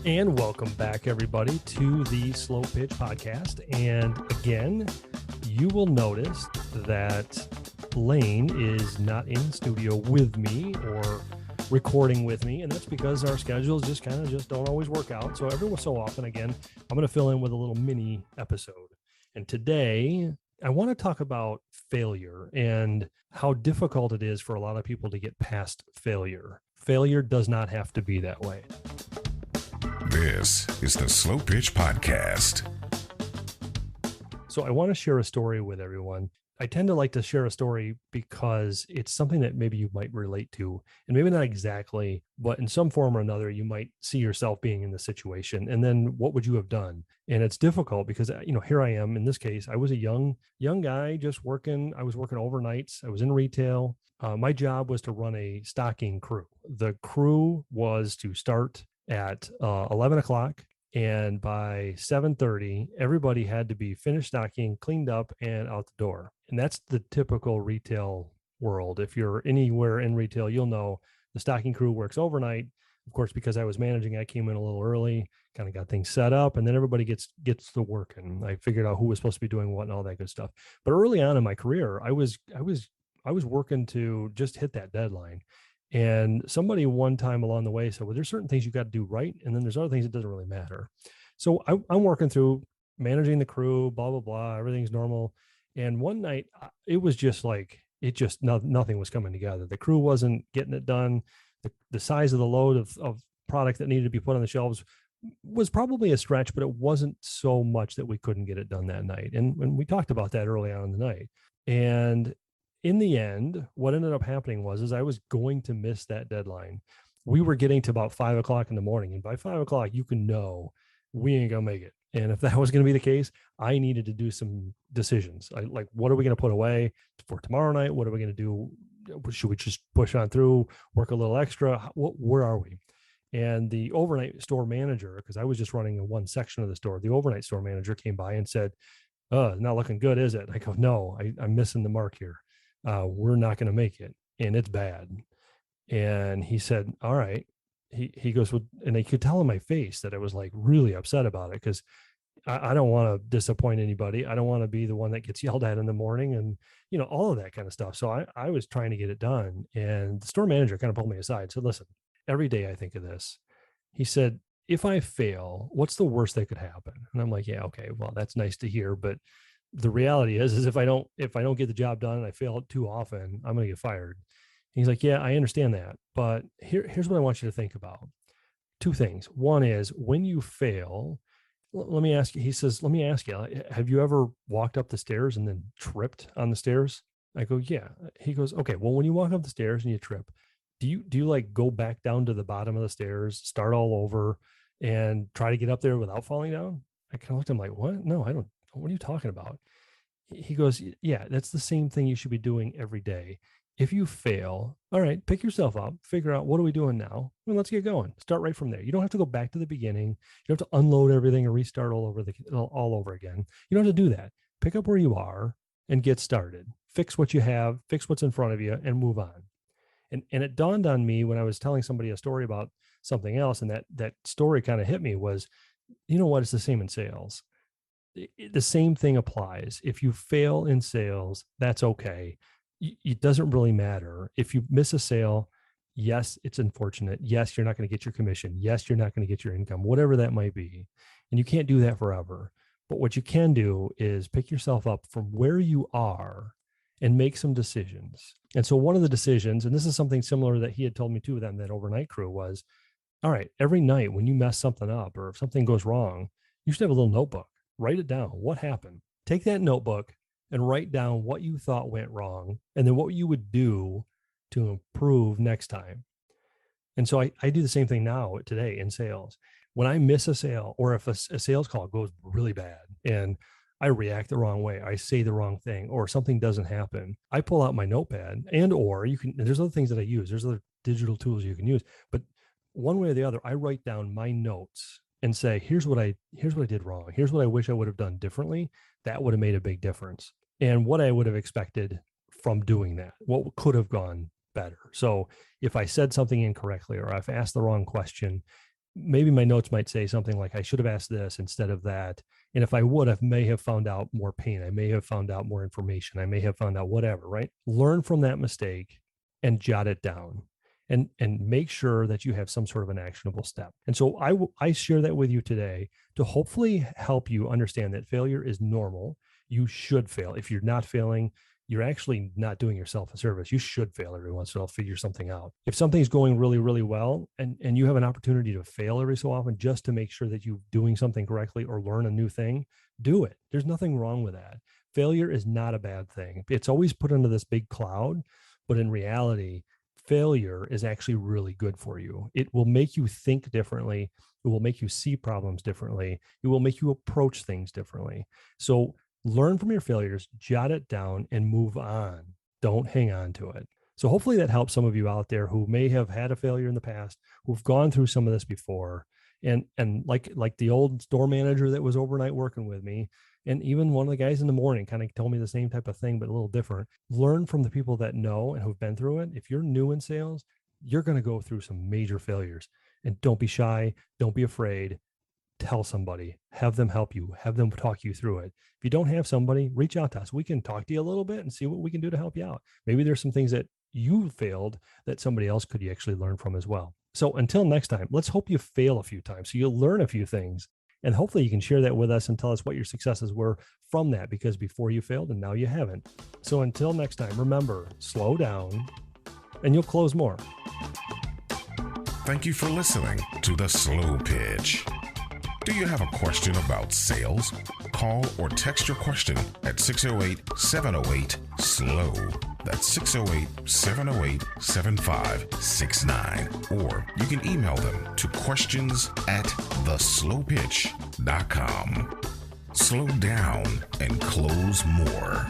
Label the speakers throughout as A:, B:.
A: And welcome back, everybody, to the Slow Pitch Podcast. And again, you will notice that Lane is not in studio with me or recording with me, and that's because our schedules just don't always work out. So every so often, again, I'm going to fill in with a little mini episode. And today, I want to talk about failure and how difficult it is for a lot of people to get past failure. Failure does not have to be that way.
B: This is the Slow Pitch Podcast.
A: So I want to share a story with everyone. I tend to like to share a story because it's something that maybe you might relate to, and maybe not exactly, but in some form or another, you might see yourself being in the situation. And then what would you have done? And it's difficult because, here I am. In this case, I was a young guy just working. I was working overnights. I was in retail. My job was to run a stocking crew. The crew was to start at 11 o'clock. And by 7:30, everybody had to be finished stocking, cleaned up, and out the door. And that's the typical retail world. If you're anywhere in retail, you'll know the stocking crew works overnight. Of course, because I was managing, I came in a little early, kind of got things set up, and then everybody gets to work. And I figured out who was supposed to be doing what and all that good stuff. But early on in my career, I was working to just hit that deadline. And somebody one time along the way said, well, there's certain things you got to do right. And then there's other things that doesn't really matter. So I'm working through managing the crew, blah, blah, blah. Everything's normal. And one night it was just like, nothing was coming together. The crew wasn't getting it done. The size of the load of product that needed to be put on the shelves was probably a stretch, but it wasn't so much that we couldn't get it done that night. And we talked about that early on in the night. And in the end, what ended up happening was I was going to miss that deadline. We were getting to about 5 o'clock in the morning. And by 5 o'clock, you can know we ain't going to make it. And if that was going to be the case, I needed to do some decisions. What are we going to put away for tomorrow night? What are we going to do? Should we just push on through, work a little extra? Where are we? And the overnight store manager, because I was just running one section of the store, the overnight store manager came by and said, not looking good, is it? I go, no, I'm missing the mark here. We're not going to make it, and it's bad. And he said, all right. He goes, well, and I could tell in my face that I was like really upset about it because I don't want to disappoint anybody. I don't want to be the one that gets yelled at in the morning and, all of that kind of stuff. So I was trying to get it done. And the store manager kind of pulled me aside and said, listen, every day I think of this. He said, if I fail, what's the worst that could happen? And I'm like, yeah, okay, well, that's nice to hear. But the reality is if I don't get the job done and I fail too often, I'm going to get fired. And he's like, yeah, I understand that. But here's what I want you to think about. Two things. One is when you fail, let me ask you, he says, let me ask you, have you ever walked up the stairs and then tripped on the stairs? I go, yeah. He goes, okay, well, when you walk up the stairs and you trip, do you like go back down to the bottom of the stairs, start all over and try to get up there without falling down? I kind of looked at him like, what? No, I don't. What are you talking about? He goes, yeah, that's the same thing you should be doing every day. If you fail, all right, pick yourself up, figure out what are we doing now? Well, let's get going. Start right from there. You don't have to go back to the beginning. You don't have to unload everything and restart all over again. You don't have to do that. Pick up where you are and get started. Fix what you have, fix what's in front of you, and move on. And it dawned on me when I was telling somebody a story about something else, and that story kind of hit me was, you know what? It's the same in sales. The same thing applies. If you fail in sales, that's okay. It doesn't really matter. If you miss a sale, yes, it's unfortunate. Yes, you're not going to get your commission. Yes, you're not going to get your income, whatever that might be. And you can't do that forever. But what you can do is pick yourself up from where you are and make some decisions. And so one of the decisions, and this is something similar that he had told me too, then that overnight crew was, all right, every night when you mess something up or if something goes wrong, you should have a little notebook. Write it down. What happened? Take that notebook and write down what you thought went wrong and then what you would do to improve next time. And so I do the same thing now today in sales. When I miss a sale or if a sales call goes really bad and I react the wrong way, I say the wrong thing, or something doesn't happen, I pull out my notepad or there's other things that I use. There's other digital tools you can use, but one way or the other, I write down my notes and say, here's what I did wrong. Here's what I wish I would have done differently. That would have made a big difference. And what I would have expected from doing that, what could have gone better. So if I said something incorrectly, or if I asked the wrong question, maybe my notes might say something like, I should have asked this instead of that. And if I would, I may have found out more pain. I may have found out more information. I may have found out whatever, right? Learn from that mistake and jot it down. And make sure that you have some sort of an actionable step. And so I share that with you today to hopefully help you understand that failure is normal. You should fail. If you're not failing, you're actually not doing yourself a service. You should fail every once in a while, figure something out. If something's going really, really well, and you have an opportunity to fail every so often just to make sure that you're doing something correctly or learn a new thing, do it. There's nothing wrong with that. Failure is not a bad thing. It's always put under this big cloud, but in reality, failure is actually really good for you. It will make you think differently. It will make you see problems differently. It will make you approach things differently. So learn from your failures, jot it down, and move on. Don't hang on to it. So hopefully that helps some of you out there who may have had a failure in the past, who've gone through some of this before. And like the old store manager that was overnight working with me, and even one of the guys in the morning kind of told me the same type of thing, but a little different. Learn from the people that know and who've been through it. If you're new in sales, you're going to go through some major failures. And don't be shy. Don't be afraid. Tell somebody, have them help you, have them talk you through it. If you don't have somebody, reach out to us. We can talk to you a little bit and see what we can do to help you out. Maybe there's some things that you failed that somebody else could actually learn from as well. So until next time, let's hope you fail a few times so you'll learn a few things. And hopefully you can share that with us and tell us what your successes were from that, because before you failed and now you haven't. So until next time, remember, slow down and you'll close more.
B: Thank you for listening to The Slow Pitch. Do you have a question about sales? Call or text your question at 608-708-SLOW. That's 608-708-7569. Or you can email them to questions@theslowpitch.com. Slow down and close more.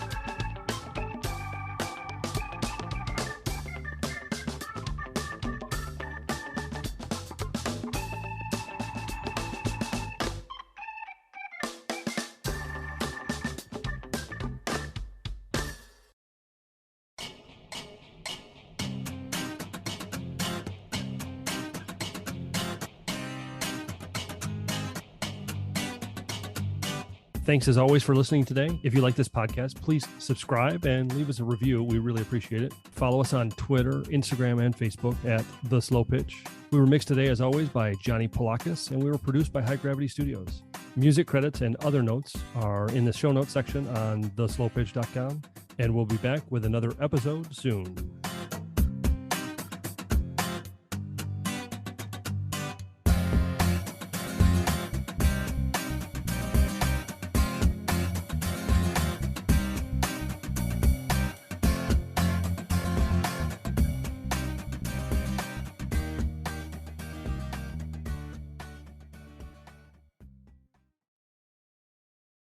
A: Thanks as always for listening today. If you like this podcast, please subscribe and leave us a review. We really appreciate it. Follow us on Twitter, Instagram, and Facebook at The Slow Pitch. We were mixed today, as always, by Johnny Polakis, and we were produced by High Gravity Studios. Music credits and other notes are in the show notes section on theslowpitch.com, and we'll be back with another episode soon.